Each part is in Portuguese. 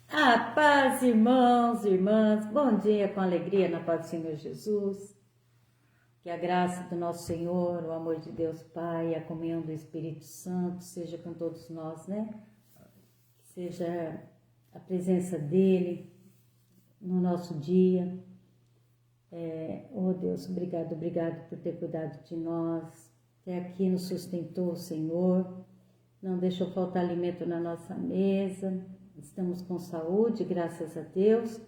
A paz, irmãos e irmãs, bom dia com alegria na paz do Senhor Jesus. Que a graça do nosso Senhor, o amor de Deus Pai, a comunhão do Espírito Santo seja com todos nós, né? Que seja a presença dEle no nosso dia. Oh Deus, obrigado por ter cuidado de nós. Até aqui nos sustentou o Senhor, não deixou faltar alimento na nossa mesa. Estamos com saúde, graças a Deus.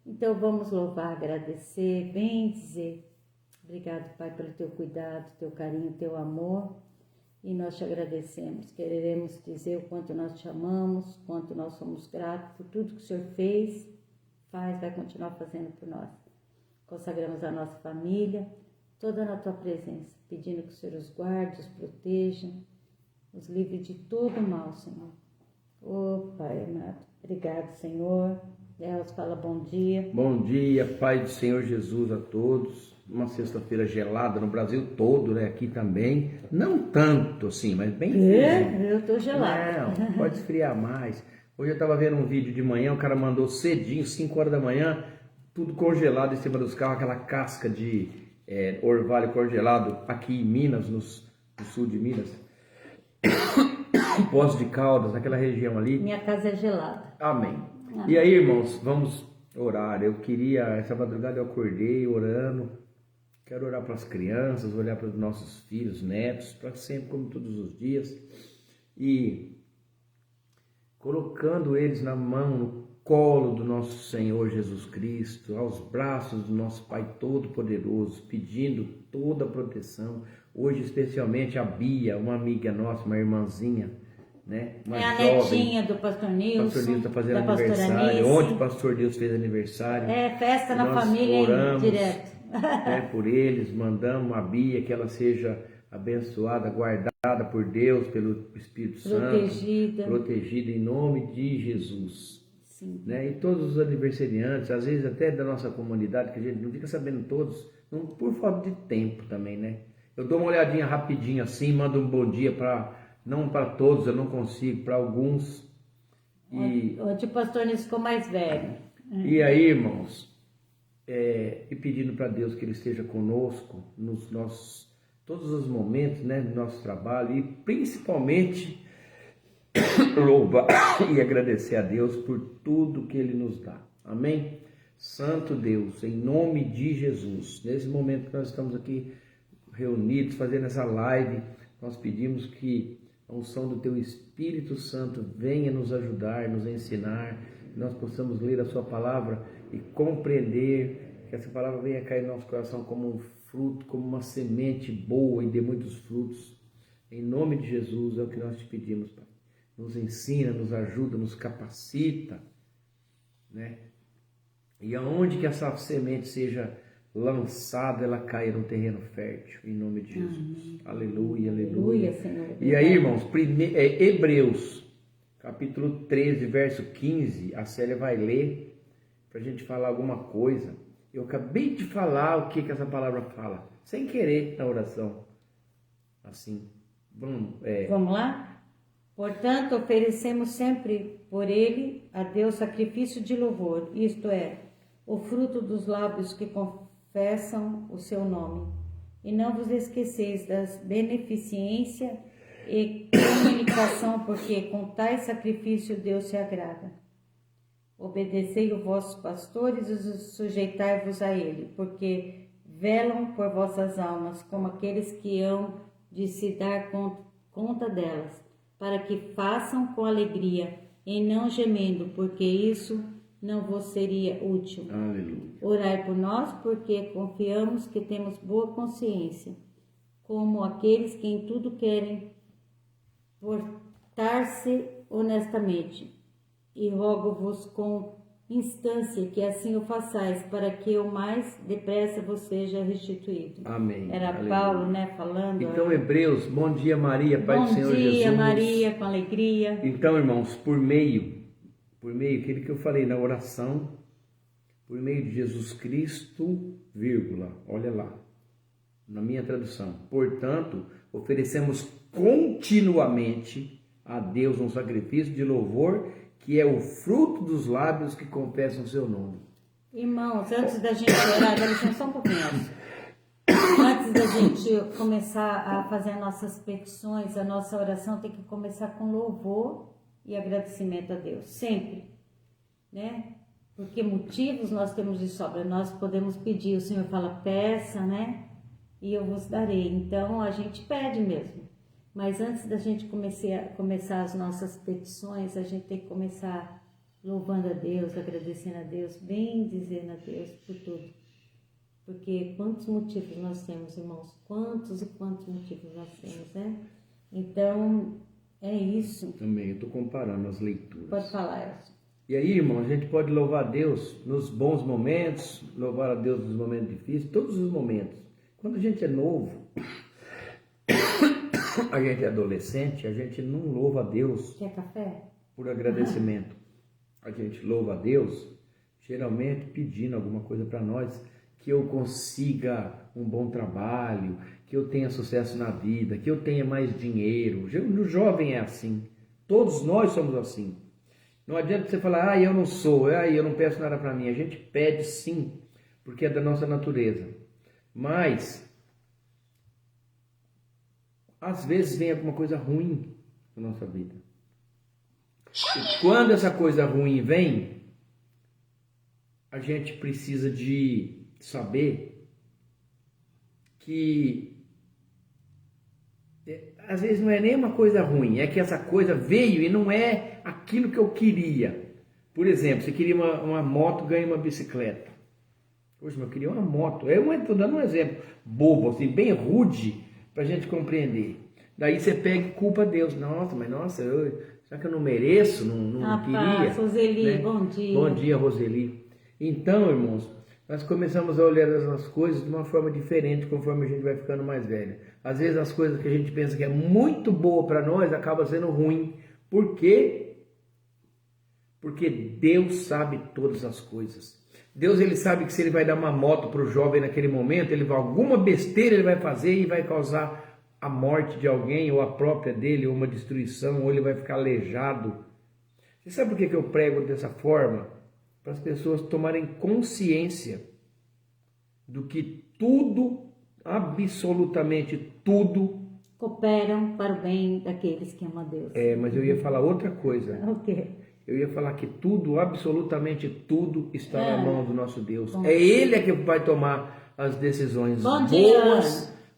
Então vamos louvar, agradecer, bem dizer. Obrigado, Pai, pelo teu cuidado, teu carinho, teu amor. E nós te agradecemos. Quereremos dizer o quanto nós te amamos, quanto nós somos gratos por tudo que o Senhor fez, vai continuar fazendo por nós. Consagramos a nossa família, toda na tua presença, pedindo que o Senhor os guarde, os proteja, os livre de todo mal, Senhor. Oh, Pai amado, obrigado, Senhor. Deus fala bom dia. Bom dia, Pai do Senhor Jesus a todos. Uma sexta-feira gelada no Brasil todo, né? Aqui também. Não tanto assim, mas bem frio. Eu tô gelada. Não, pode esfriar mais. Hoje eu estava vendo um vídeo de manhã, o cara mandou cedinho, 5 horas da manhã, tudo congelado em cima dos carros, aquela casca de orvalho congelado aqui em Minas, no sul de Minas. Poços de Caldas, naquela região ali. Minha casa é gelada. Amém. E aí, irmãos, vamos orar. Essa madrugada eu acordei orando. Quero orar para as crianças, olhar para os nossos filhos, netos, para sempre, como todos os dias. E colocando eles na mão, no colo do nosso Senhor Jesus Cristo, aos braços do nosso Pai Todo-Poderoso, pedindo toda a proteção. Hoje, especialmente, a Bia, uma amiga nossa, uma irmãzinha, né? Uma a jovem, netinha do pastor Nilson. O pastor Nilson está fazendo aniversário. Nice. Ontem o pastor Nilson fez aniversário. Festa na Nós família, oramos, direto. Por eles, mandamos a Bia, que ela seja abençoada, guardada por Deus, pelo Espírito Santo, protegida em nome de Jesus. Sim. Né? E todos os aniversariantes, às vezes até da nossa comunidade, que a gente não fica sabendo todos, por falta de tempo também, né? Eu dou uma olhadinha rapidinho assim, mando um bom dia não para todos, eu não consigo, para alguns. Hoje o pastor Nilson ficou mais velho. E aí, irmãos, e pedindo para Deus que Ele esteja conosco nos todos os momentos, né, do nosso trabalho, e principalmente louvar e agradecer a Deus por tudo que Ele nos dá. Amém? Santo Deus, em nome de Jesus, nesse momento que nós estamos aqui reunidos, fazendo essa live, nós pedimos que a unção do Teu Espírito Santo venha nos ajudar, nos ensinar, que nós possamos ler a Sua palavra e compreender, que essa palavra venha cair no nosso coração como um fruto, como uma semente boa e dê muitos frutos. Em nome de Jesus é o que nós te pedimos, Pai. Nos ensina, nos ajuda, nos capacita, né? E aonde que essa semente seja lançada, ela caia num terreno fértil, em nome de Jesus. Amém. Aleluia, aleluia. Senhor. E aí, irmãos, Hebreus, capítulo 13, verso 15, a Célia vai ler, para a gente falar alguma coisa. Eu acabei de falar o que essa palavra fala, sem querer, na oração. Assim, Vamos lá? Portanto, oferecemos sempre por ele a Deus sacrifício de louvor, isto é, o fruto dos lábios que confessam o seu nome. E não vos esqueceis das beneficência e comunicação, porque com tais sacrifício Deus se agrada. Obedecei os vossos pastores e sujeitai-vos a ele, porque velam por vossas almas, como aqueles que hão de se dar conta delas, para que façam com alegria e não gemendo, porque isso não vos seria útil. Aleluia. Orai por nós, porque confiamos que temos boa consciência, como aqueles que em tudo querem portar-se honestamente. E rogo-vos com instância que assim o façais, para que o mais depressa vos seja restituído. Amém. Era Aleluia. Paulo, né, falando. Então, Hebreus, bom dia, Maria, Pai do Senhor Jesus. Bom dia, Maria, com alegria. Então, irmãos, por meio, aquilo que eu falei na oração, por meio de Jesus Cristo, vírgula, olha lá, na minha tradução. Portanto, oferecemos continuamente a Deus um sacrifício de louvor que é o fruto dos lábios que confessam o seu nome. Irmãos, antes da gente orar, dá licença só um pouquinho. Antes da gente começar a fazer nossas petições, a nossa oração tem que começar com louvor e agradecimento a Deus, sempre, né? Porque motivos nós temos de sobra, nós podemos pedir, o Senhor fala, peça, né? E eu vos darei. Então a gente pede mesmo. Mas antes da gente começar as nossas petições, a gente tem que começar louvando a Deus, agradecendo a Deus, bem dizendo a Deus por tudo. Porque quantos motivos nós temos, irmãos? Quantos e quantos motivos nós temos, né? Então, é isso. Também, eu estou comparando as leituras. Pode falar, Elson. E aí, irmão, a gente pode louvar a Deus nos bons momentos, louvar a Deus nos momentos difíceis, todos os momentos. Quando a gente é novo, a gente é adolescente, a gente não louva a Deus. Quer café? Por agradecimento. A gente louva a Deus, geralmente pedindo alguma coisa para nós, que eu consiga um bom trabalho, que eu tenha sucesso na vida, que eu tenha mais dinheiro. O jovem é assim. Todos nós somos assim. Não adianta você falar, eu não sou, eu não peço nada para mim. A gente pede sim, porque é da nossa natureza. Mas, às vezes vem alguma coisa ruim na nossa vida. E quando essa coisa ruim vem, a gente precisa de saber que às vezes não é nem uma coisa ruim, é que essa coisa veio e não é aquilo que eu queria. Por exemplo, você queria uma moto, ganha uma bicicleta. Hoje eu queria uma moto. Eu estou dando um exemplo bobo, assim, bem rude, para a gente compreender. Daí você pega e culpa Deus. Nossa, será que eu não mereço? Não queria? Roseli, né? Bom dia. Bom dia, Roseli. Então, irmãos, nós começamos a olhar as coisas de uma forma diferente conforme a gente vai ficando mais velho. Às vezes as coisas que a gente pensa que é muito boa para nós acaba sendo ruim. Por quê? Porque Deus sabe todas as coisas. Deus, ele sabe que se ele vai dar uma moto para o jovem naquele momento, alguma besteira ele vai fazer e vai causar a morte de alguém, ou a própria dele, ou uma destruição, ou ele vai ficar aleijado. Você sabe por que eu prego dessa forma? Para as pessoas tomarem consciência do que tudo, absolutamente tudo, cooperam para o bem daqueles que amam a Deus. Mas eu ia falar outra coisa. O quê? Eu ia falar que tudo, absolutamente tudo, está na mão do nosso Deus. Bom, Ele é que vai tomar as decisões boas dia,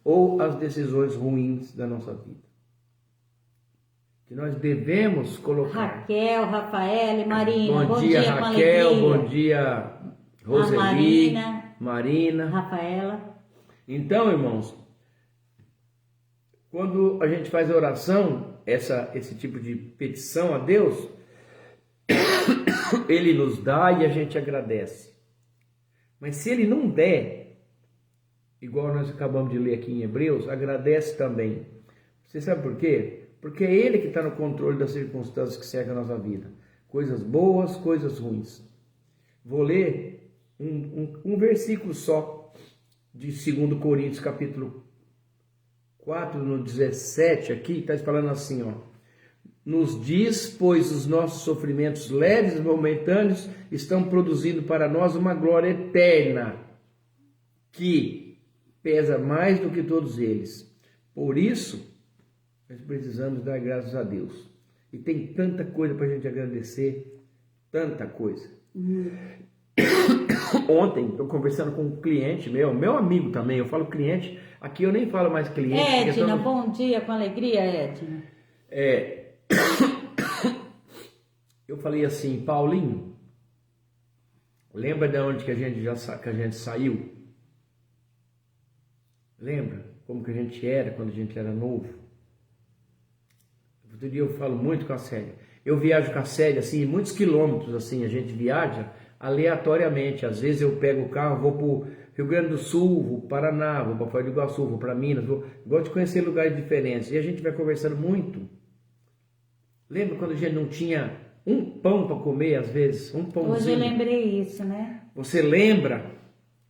ou as decisões ruins da nossa vida. Que nós devemos colocar. Raquel, Rafael e Marina. Bom dia, Raquel. Bom dia, Roseli. Marina. Rafaela. Então, irmãos, quando a gente faz a oração, esse tipo de petição a Deus, Ele nos dá e a gente agradece. Mas se Ele não der, igual nós acabamos de ler aqui em Hebreus, agradece também. Você sabe por quê? Porque é Ele que está no controle das circunstâncias que cercam a nossa vida. Coisas boas, coisas ruins. Vou ler um versículo só de 2 Coríntios, capítulo 4, no 17, aqui, está falando assim, nos diz, pois os nossos sofrimentos leves e momentâneos estão produzindo para nós uma glória eterna, que pesa mais do que todos eles. Por isso, nós precisamos dar graças a Deus. E tem tanta coisa para a gente agradecer, tanta coisa. Ontem, eu conversando com um cliente meu amigo também, eu falo cliente, aqui eu nem falo mais cliente. Edna, bom dia, com alegria, Edna. Eu falei assim, Paulinho, lembra de onde que a gente saiu? Lembra como que a gente era quando a gente era novo? Outro dia eu falo muito com a Célia. Eu viajo com a Célia, assim, muitos quilômetros, assim, a gente viaja aleatoriamente. Às vezes eu pego o carro, vou para o Rio Grande do Sul, vou para o Paraná, vou para Foz do Iguaçu, vou para Minas, gosto de conhecer lugares diferentes. E a gente vai conversando muito. Lembra quando a gente não tinha um pão para comer, às vezes? Um pãozinho. Hoje eu lembrei isso, né? Você lembra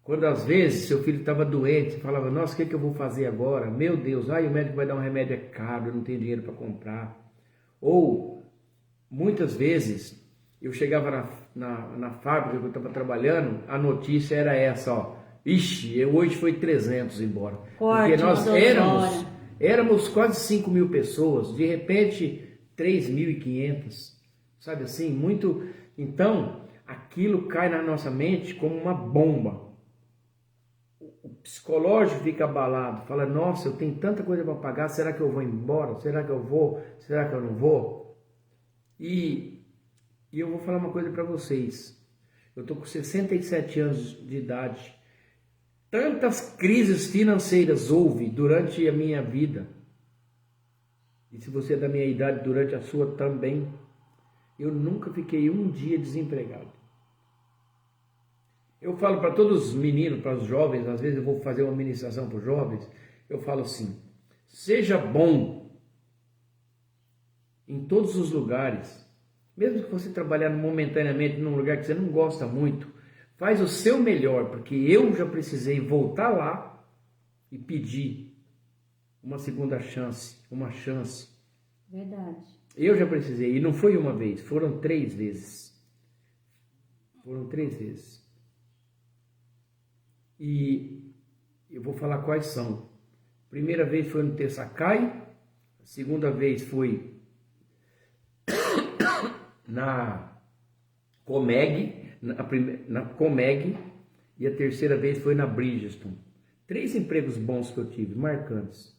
quando às vezes seu filho estava doente, você falava, nossa, o que eu vou fazer agora? Meu Deus, o médico vai dar um remédio caro, eu não tenho dinheiro para comprar. Ou, muitas vezes, eu chegava na fábrica que eu estava trabalhando, a notícia era essa, ó. Ixi, hoje foi 300 embora. Corte, porque nós éramos quase 5 mil pessoas, de repente 3.500, sabe assim, muito. Então, aquilo cai na nossa mente como uma bomba. O psicológico fica abalado, fala, nossa, eu tenho tanta coisa para pagar, será que eu vou embora? Será que eu vou? Será que eu não vou? E eu vou falar uma coisa para vocês. Eu estou com 67 anos de idade. Tantas crises financeiras houve durante a minha vida. E se você é da minha idade, durante a sua também. Eu nunca fiquei um dia desempregado. Eu falo para todos os meninos, para os jovens, às vezes eu vou fazer uma ministração para os jovens, eu falo assim, seja bom em todos os lugares, mesmo que você trabalhar momentaneamente num lugar que você não gosta muito, faz o seu melhor, porque eu já precisei voltar lá e pedir uma segunda chance, uma chance. Verdade. Eu já precisei, e não foi uma vez, foram 3 vezes. Foram 3 vezes. E eu vou falar quais são. Primeira vez foi no Tessacai, a segunda vez foi na Comeg, na Comeg, e a terceira vez foi na Bridgestone. 3 empregos bons que eu tive, marcantes.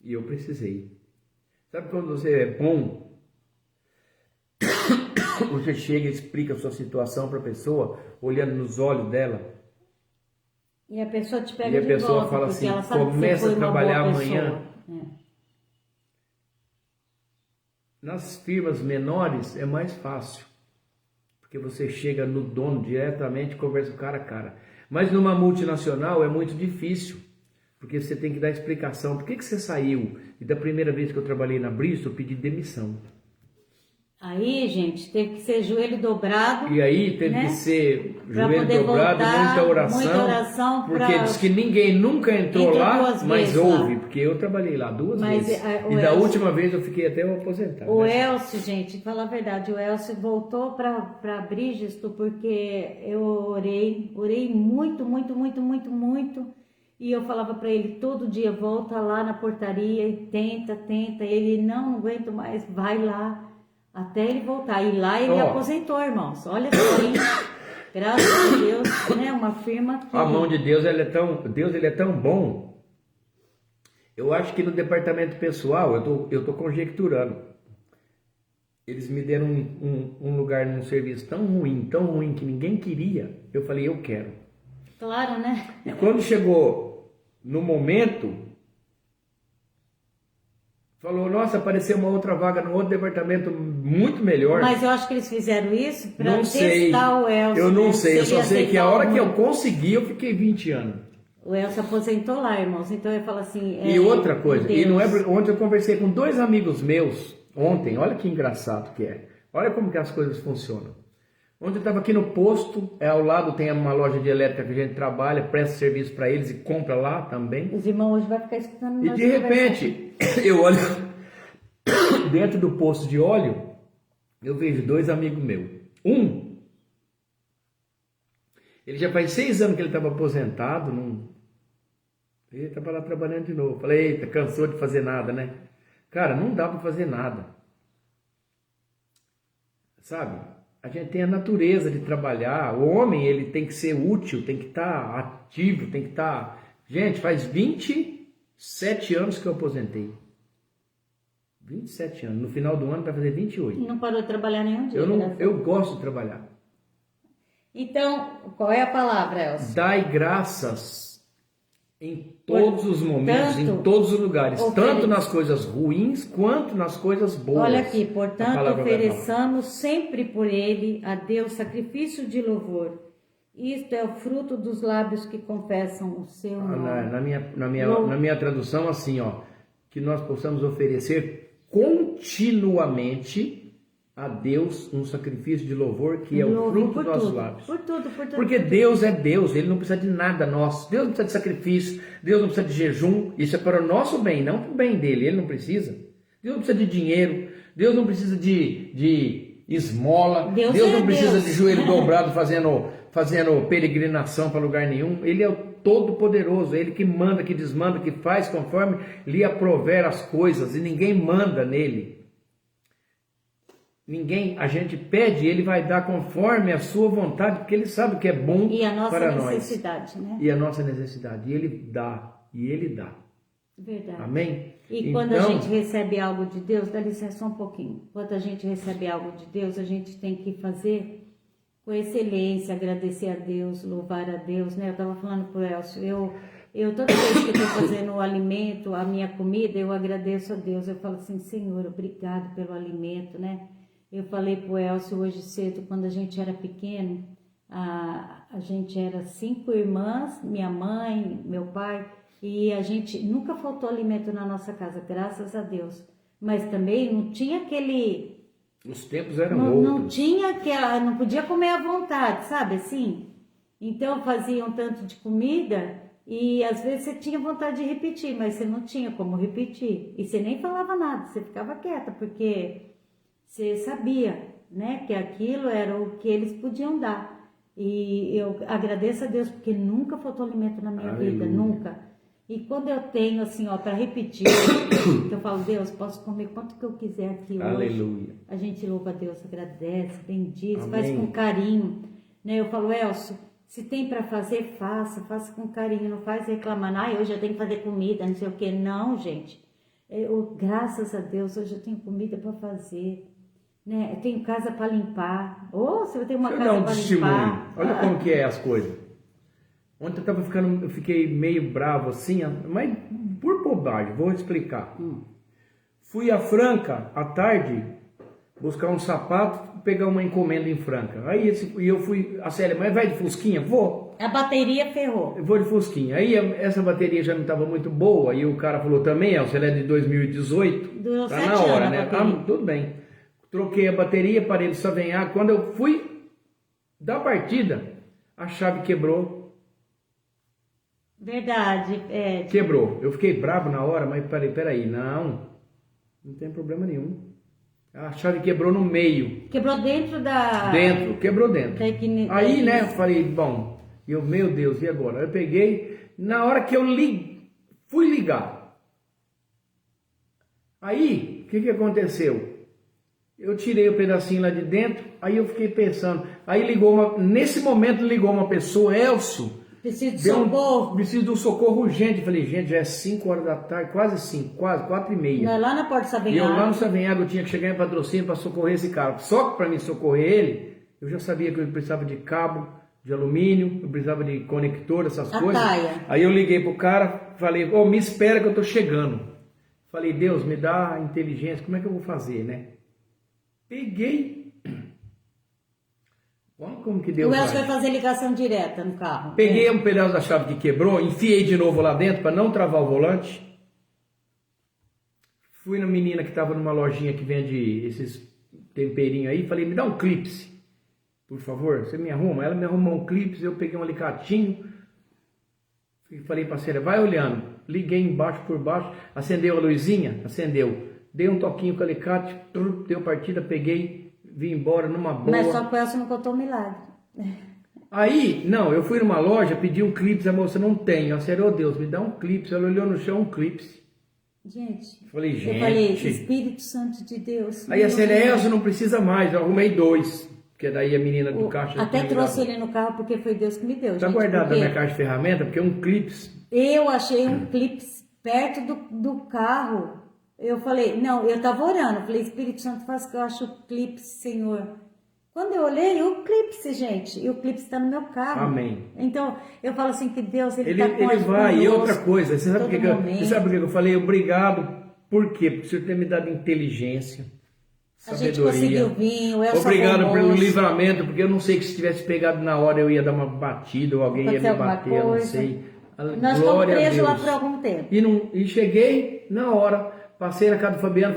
E eu precisei. Sabe quando você é bom, você chega e explica a sua situação para a pessoa, olhando nos olhos dela. E a pessoa te pega e a de pessoa volta, fala porque assim, ela sabe começa que você foi a trabalhar uma boa amanhã. pessoa. Nas firmas menores é mais fácil, porque você chega no dono diretamente e conversa cara a cara. Mas numa multinacional é muito difícil, porque você tem que dar explicação. Por que você saiu? E da primeira vez que eu trabalhei na Bristol, eu pedi demissão. Aí, gente, teve que ser joelho dobrado. E aí teve né? que ser Pra joelho poder dobrado, voltar, muita oração porque diz que ninguém nunca entrou lá, mas houve, porque eu trabalhei lá 2 vezes. E da última vez eu fiquei até aposentado. O Elcio, gente, falar a verdade, o Elcio voltou para Bridgestone porque eu orei muito, muito, muito, muito, muito. E eu falava para ele todo dia, volta lá na portaria e tenta. Ele, não aguento mais, vai lá. Até ele voltar. E lá ele aposentou, irmãos. Olha só, hein? Graças a Deus, né? Uma firma que... A mão de Deus, Deus ele é tão bom. Eu acho que no departamento pessoal, eu tô conjecturando. Eles me deram um lugar num serviço tão ruim que ninguém queria. Eu falei, eu quero. Claro, né? E quando chegou no momento... Falou, nossa, apareceu uma outra vaga no outro departamento muito melhor. Mas eu acho que eles fizeram isso para testar o Elcio. Eu não sei, eu só sei que a hora que eu consegui, eu fiquei 20 anos. O Elcio aposentou lá, irmãos. Então eu falo assim... E outra coisa, e não é ontem eu conversei com 2 amigos meus, ontem, olha que engraçado que é. Olha como que as coisas funcionam. Ontem eu estava aqui no posto, ao lado tem uma loja de elétrica que a gente trabalha, presta serviço para eles e compra lá também. Os irmãos hoje vão ficar escutando. E de repente, eu olho dentro do posto de óleo, eu vejo 2 amigos meus. Ele já faz 6 anos que ele estava aposentado, ele estava lá trabalhando de novo. Falei, eita, cansou de fazer nada, né? Cara, não dá para fazer nada. Sabe? A gente tem a natureza de trabalhar. O homem, ele tem que ser útil, tem que estar ativo, tem que estar... Gente, faz 27 anos que eu aposentei. 27 anos. No final do ano vai fazer 28. Não parou de trabalhar nenhum dia. Eu gosto de trabalhar. Então, qual é a palavra, Elcio? Dai graças em todos os momentos, em todos os lugares, tanto nas coisas ruins quanto nas coisas boas. Olha aqui, portanto, ofereçamos sempre por ele a Deus sacrifício de louvor. Isto é o fruto dos lábios que confessam o seu nome. Na minha tradução, assim, ó, que nós possamos oferecer continuamente a Deus um sacrifício de louvor que é o fruto dos nossos lábios. Por tudo. Porque Deus é Deus, Ele não precisa de nada nosso. Deus não precisa de sacrifício, Deus não precisa de jejum. Isso é para o nosso bem, não para o bem dele. Ele não precisa. Deus não precisa de dinheiro, Deus não precisa de esmola. Deus Deus é não precisa Deus. de joelho dobrado fazendo peregrinação para lugar nenhum. Ele é o Todo-Poderoso, Ele que manda, que desmanda, que faz conforme lhe aprover as coisas, e ninguém manda nele. Ninguém, a gente pede, Ele vai dar conforme a sua vontade, porque Ele sabe o que é bom E a nossa para nós. necessidade, né? E a nossa necessidade. E Ele dá, e Ele dá. Verdade. Amém? E quando a gente recebe algo de Deus, dá licença só um pouquinho. Quando a gente recebe algo de Deus, a gente tem que fazer com excelência, agradecer a Deus, louvar a Deus, né? Eu estava falando pro Elcio, eu toda vez que estou fazendo o alimento, a minha comida, eu agradeço a Deus. Eu falo assim, Senhor, obrigado pelo alimento, né? Eu falei pro Elcio hoje cedo, quando a gente era pequeno, a gente era 5 irmãs, minha mãe, meu pai, e a gente nunca faltou alimento na nossa casa, graças a Deus. Mas também não tinha aquele... Os tempos eram não, outros. não tinha aquela... Não podia comer à vontade, sabe assim? Então fazia um tanto de comida e às vezes você tinha vontade de repetir, mas você não tinha como repetir. E você nem falava nada, você ficava quieta, porque você sabia, né, que aquilo era o que eles podiam dar. E eu agradeço a Deus porque nunca faltou alimento na minha vida, nunca. E quando eu tenho assim, ó, para repetir, que eu falo, Deus, posso comer quanto que eu quiser aqui Aleluia. hoje. A gente louva a Deus, agradece, bendiz, Amém. faz com carinho. Né? Eu falo, Elcio, se tem para fazer, faça com carinho, não faz reclamando, hoje eu tenho que fazer comida, não sei o que. Não, gente. Graças a Deus, hoje eu tenho comida para fazer. Né? Eu tenho casa para limpar. Se eu tenho uma casa para limpar. Olha como que é as coisas. Ontem eu fiquei meio bravo assim, mas por bobagem, vou explicar. Fui a Franca à tarde buscar um sapato, pegar uma encomenda em Franca. Aí eu fui, a Célia, mas vai de Fusquinha? Vou. A bateria ferrou. Eu vou de Fusquinha. Aí essa bateria já não estava muito boa, e o cara falou também, ela é de 2018. Durou tá 7 na hora, anos, né? Tudo bem. Troquei a bateria, parei de savenhar. Quando eu fui da partida, a chave quebrou. Verdade. Quebrou. Eu fiquei bravo na hora, mas peraí, não tem problema nenhum. A chave quebrou no meio. Quebrou dentro da... Quebrou dentro. Aí, né, eu falei, bom, meu Deus, e agora? Eu peguei, na hora que eu fui ligar. Aí, o que aconteceu? Eu tirei o pedacinho lá de dentro, aí eu fiquei pensando. Aí nesse momento ligou uma pessoa, Elcio. Preciso de socorro. Preciso de um socorro urgente. Falei, gente, já é 5 horas da tarde, quase 5, quase 4h30. Não é lá na Porta Savenhago. E eu lá no Savenhago eu tinha que chegar em Patrocínio para socorrer esse cara. Só que para me socorrer ele, eu já sabia que eu precisava de cabo de alumínio, eu precisava de conector, essas coisas. Taia. Aí eu liguei pro cara, falei, me espera que eu tô chegando. Falei, Deus, me dá inteligência, como é que eu vou fazer, né? Peguei. Como que deu? O Elcio vai fazer ligação direta no carro. Peguei um pedaço da chave que quebrou, enfiei de novo lá dentro para não travar o volante. Fui na menina que estava numa lojinha que vende esses temperinhos aí, falei, me dá um clipe, por favor, você me arruma? Ela me arrumou um clipe, eu peguei um alicatinho, falei para a Célia, vai olhando. Liguei embaixo por baixo, acendeu a luzinha, acendeu. Dei um toquinho com o alicate, deu partida, peguei, vim embora numa boa. Mas só que o Elcio não contou o milagre. Aí, não, eu fui numa loja, pedi um clipe, a moça não tem. Eu falei, Deus, me dá um clipe. Ela olhou no chão, um clipe. Gente, eu falei, Espírito Santo de Deus. Aí a Célia, você não precisa mais, eu arrumei 2. Porque daí a menina do caixa... Até trouxe ele no carro porque foi Deus que me deu. Tá guardado na minha caixa de ferramenta, porque é um clipe. Eu achei um clipe perto do carro. Eu falei, não, eu tava orando. Eu falei, Espírito Santo, faz que eu acho o clipe, Senhor. Quando eu olhei, o clipe, gente, e o clipe está no meu carro. Amém. Então, eu falo assim que Deus, ele tá com ele vai. conosco, e outra coisa, você sabe por que eu falei obrigado? Por quê? Porque o Senhor tem me dado inteligência, sabedoria. A gente conseguiu vir, o Elcio obrigado pelo livramento, porque eu não sei que se tivesse pegado na hora eu ia dar uma batida ou alguém ia me bater, eu não sei. Nós estamos presos lá por algum tempo. E cheguei na hora. Passei na casa do Fabiano,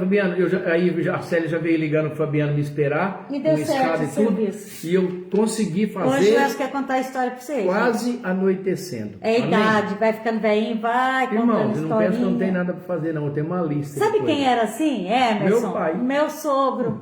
a Célia já veio ligando pro Fabiano me esperar. E deu certo o serviço. E eu consegui fazer. Hoje eu acho que quer contar a história pra vocês. Quase gente. Anoitecendo. É a idade, vai ficando velhinho, vai contando Irmão, historinha. não pensa que eu não tenho nada pra fazer não, eu tenho uma lista. Sabe quem era assim? Emerson? Meu pai. Meu sogro.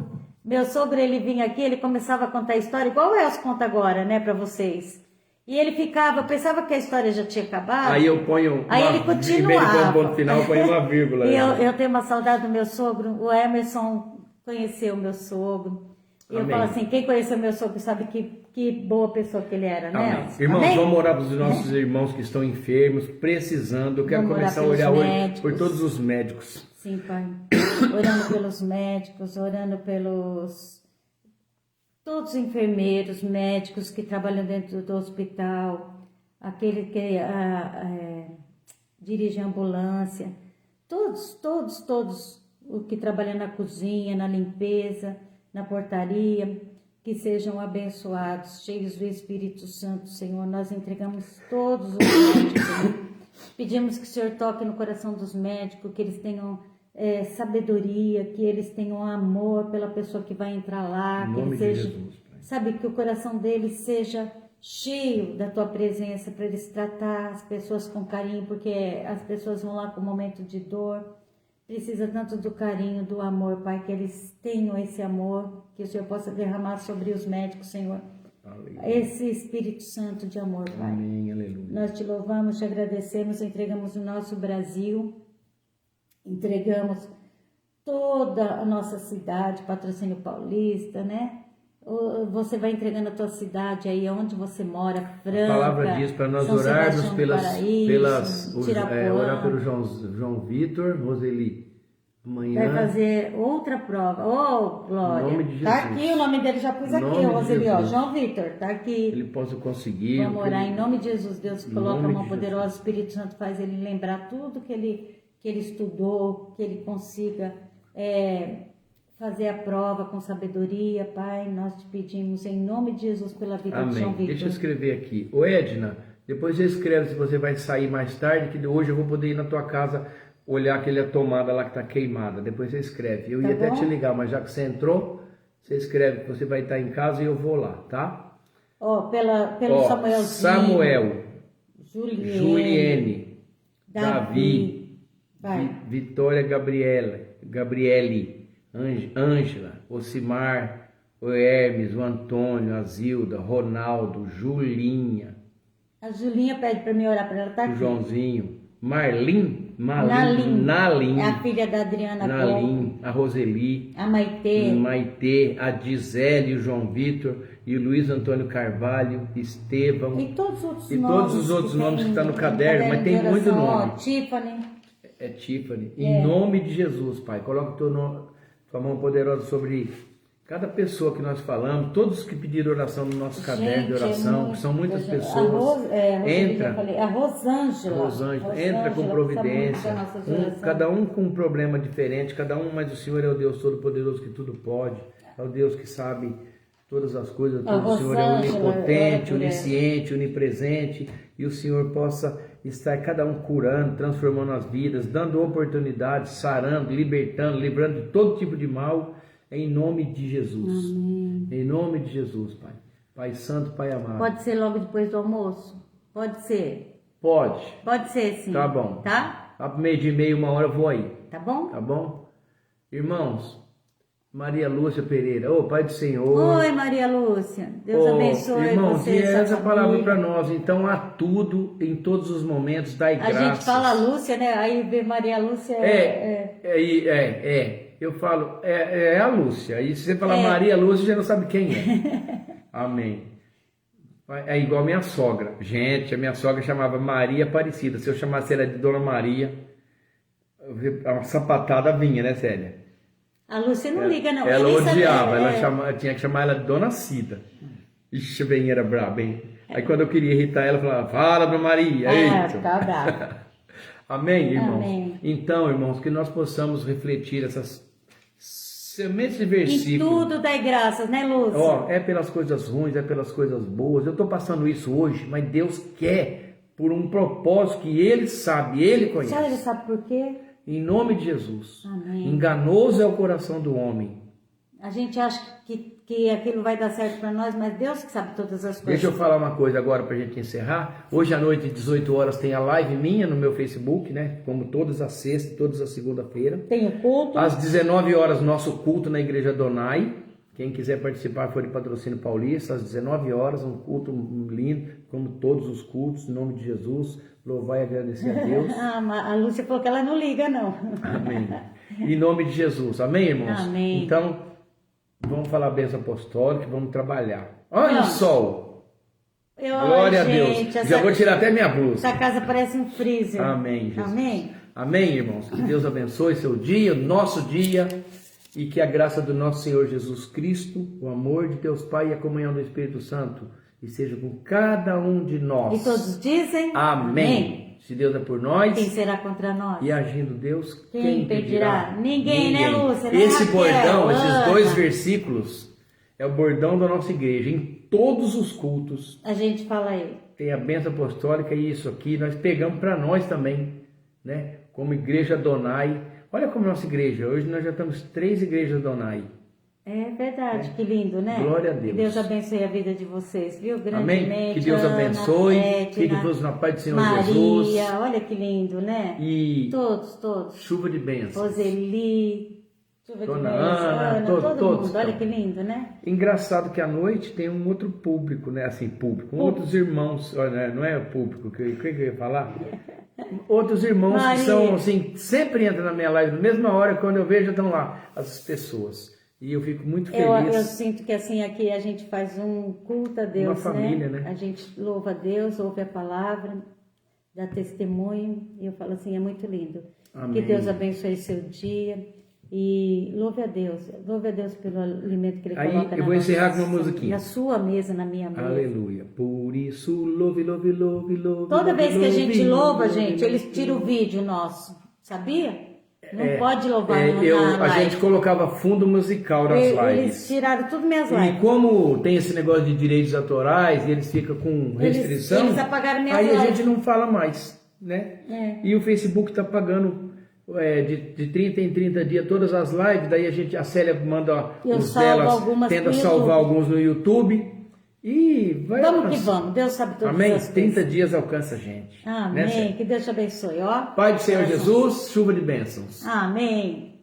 Meu sogro, ele vinha aqui, ele começava a contar a história, igual o Elcio conta agora, né, pra vocês. E ele ficava, pensava que a história já tinha acabado. Aí eu ponho Aí ele continuava. Um ponto final, eu ponho uma vírgula. E eu tenho uma saudade do meu sogro. O Emerson conheceu o meu sogro. E eu falo assim, quem conheceu meu sogro sabe que boa pessoa que ele era, né? Amém. Irmãos, Amém? vamos orar para os nossos irmãos que estão enfermos, precisando. Eu quero Vamos começar a orar orar pelos hoje médicos. por todos os médicos. Sim, Pai. Orando pelos médicos, orando pelos todos os enfermeiros, médicos que trabalham dentro do hospital, aquele que dirige a ambulância, todos o que trabalham na cozinha, na limpeza, na portaria, que sejam abençoados, cheios do Espírito Santo, Senhor. Nós entregamos todos os médicos, Senhor. Pedimos que o Senhor toque no coração dos médicos, que eles tenham sabedoria, que eles tenham amor pela pessoa que vai entrar lá, Em que nome eles de sejam, Jesus, Pai. sabe, que o coração deles seja cheio da Tua presença, para eles tratar as pessoas com carinho, porque as pessoas vão lá com um momento de dor, precisa tanto do carinho, do amor, Pai, que eles tenham esse amor, que o Senhor possa derramar sobre os médicos, Senhor, Aleluia. esse Espírito Santo de amor, Pai. Amém, aleluia. Nós te louvamos, te agradecemos, entregamos o nosso Brasil, entregamos toda a nossa cidade, Patrocínio Paulista, né? Você vai entregando a tua cidade aí, onde você mora, Franca, A palavra diz para nós São orarmos Sebastião do Paraíso, orar pelo João Vitor, Roseli. Amanhã. Vai fazer outra prova. Oh, Glória. Em nome de Tá Jesus. aqui, o nome dele já pus Em aqui, nome de Roseli, ó. Jesus. João Vitor, tá aqui. Ele possa conseguir. Vamos orar em nome de Jesus. Deus Em coloca a nome mão de poderosa, o Jesus. Espírito Santo faz ele lembrar tudo que ele estudou, que ele consiga fazer a prova com sabedoria, Pai. Nós te pedimos em nome de Jesus pela vida de João Amém. Vitor. Deixa eu escrever aqui. Ô Edna, depois você escreve se você vai sair mais tarde, que hoje eu vou poder ir na tua casa olhar aquela tomada lá que está queimada. Depois você escreve. Eu ia até te ligar, mas já que você entrou, você escreve que você vai estar em casa e eu vou lá, tá? Ó, pelo Samuelzinho. Samuel, Juliene, Davi, vai. Vitória Gabriele, Ângela, Ocimar, o Hermes, o Antônio, a Zilda, Ronaldo, Julinha, A Julinha pede para mim orar para ela, tá o aqui. Joãozinho, Nalim, É a filha da Adriana Nalim, a Roseli, a Maitê, a Gisele, o João Vitor e o Luiz Antônio Carvalho, Estevão e todos os outros nomes que estão no caderno, mas tem muito nome. Tiffany. É Tiffany. Em nome de Jesus, Pai, coloca tua mão poderosa sobre cada pessoa que nós falamos, todos que pediram oração no nosso caderno de oração, que são muitas pessoas. Entra. A Rosângela, Entra com providência. Cada um com um problema diferente, cada um, mas o Senhor é o Deus Todo-Poderoso que tudo pode. É o Deus que sabe todas as coisas. O Senhor é onipotente, onisciente, onipresente. E o Senhor possa estar cada um curando, transformando as vidas, dando oportunidades, sarando, libertando, livrando de todo tipo de mal. Em nome de Jesus. Amém. Em nome de Jesus, Pai. Pai Santo, Pai amado. Pode ser logo depois do almoço? Pode ser. Pode. Pode ser, sim. Tá bom. Tá? Lá pro 12h30, 1h eu vou aí. Tá bom? Tá bom? Irmãos, Maria Lúcia Pereira. Ô, Pai do Senhor. Oi, Maria Lúcia. Deus abençoe irmãos, você. e essa sua palavra família. para nós. Então, há tudo, em todos os momentos, dai A graças. gente fala Lúcia, né? Aí vê Maria Lúcia. Eu falo, é a Lúcia. E se você falar Maria Lúcia, já não sabe quem é. Amém. É igual a minha sogra. Gente, a minha sogra chamava Maria Aparecida. Se eu chamasse ela de Dona Maria, uma sapatada vinha, né, Célia? A Lúcia não liga, não. Ela nem sabe, odiava, tinha que chamar ela de Dona Cida. Ixi, bem, era braba, hein? Aí quando eu queria irritar ela, eu falava, fala, Dona Maria. Ficava brava. Amém, irmãos? Amém. Então, irmãos, que nós possamos refletir essas sementes de versículo. Em tudo dai graças, né, Lúcia? É pelas coisas ruins, é pelas coisas boas. Eu estou passando isso hoje, mas Deus quer por um propósito que Ele sabe, Ele conhece. Só Ele sabe por quê? Em nome de Jesus. Amém. Enganoso é o coração do homem. A gente acha que aquilo vai dar certo para nós, mas Deus que sabe todas as coisas. Deixa eu falar uma coisa agora para a gente encerrar. Hoje à noite, 18 horas, tem a live minha no meu Facebook, né? Como todas as sextas, todas as segunda-feira. Tem o culto. Às 19 horas, nosso culto na Igreja Donai. Quem quiser participar, for de Patrocínio Paulista, às 19 horas, um culto lindo, como todos os cultos, em nome de Jesus. Louvar e agradecer a Deus. A Lúcia falou que ela não liga, não. Amém. Em nome de Jesus. Amém, irmãos? Amém. Então, vamos falar a bênção apostólica, vamos trabalhar. Olha o sol! Glória a Deus. Já vou tirar até minha blusa. Essa casa parece um freezer. Amém, Jesus. Amém. Amém, irmãos. Que Deus abençoe seu dia, o nosso dia, e que a graça do nosso Senhor Jesus Cristo, o amor de Deus Pai e a comunhão do Espírito Santo esteja com cada um de nós. E todos dizem amém. Se Deus é por nós, quem será contra nós? E agindo Deus, quem impedirá? Ninguém, né, Lúcia? Esse bordão, esses 2 versículos, é o bordão da nossa igreja. Em todos os cultos, a gente fala aí. Tem a bênção apostólica e isso aqui nós pegamos para nós também, né? Como igreja Adonai. Olha como nossa igreja, hoje nós já estamos 3 igrejas Adonai. É verdade, que lindo, né? Glória a Deus. Que Deus abençoe a vida de vocês, viu? Grandemente. Amém? Que Deus abençoe. Fiquem todos na paz do Senhor Maria, Jesus. Olha que lindo, né? E todos. Chuva de bênçãos. Roseli, chuva Dona de bênçãos. Ana, todo todos. mundo. Olha que lindo, né? Engraçado que à noite tem um outro público, né? Assim, público. Outros irmãos, olha, não é público, o que eu ia falar? Outros irmãos Maria. Que são, assim, sempre entram na minha live, na mesma hora, quando eu vejo, estão lá as pessoas. E eu fico muito feliz. Eu sinto que assim aqui a gente faz um culto a Deus, uma família, né? A gente louva a Deus, ouve a palavra, dá testemunho. E eu falo assim, é muito lindo. Amém. Que Deus abençoe seu dia. E louve a Deus pelo alimento que Ele coloca eu vou encerrar com uma musiquinha. Na sua mesa, na minha mesa. Aleluia. Por isso, louve. Toda vez que a gente louva, gente, eles tiram o vídeo nosso, sabia? Não pode louvar na A gente colocava fundo musical nas lives. Eles tiraram tudo minhas lives. E como tem esse negócio de direitos autorais e eles ficam com restrição, eles apagaram minhas aí lives. A gente não fala mais, né? E o Facebook está pagando de 30 em 30 dias todas as lives, daí a Célia manda os delas, tenta salvar alguns no YouTube. E vai vamos que vamos, Deus sabe todas amém? as coisas. 30 dias alcança a gente. Amém, né, que Deus te abençoe, ó. Pai do Senhor Jesus, chuva de bênçãos. Amém.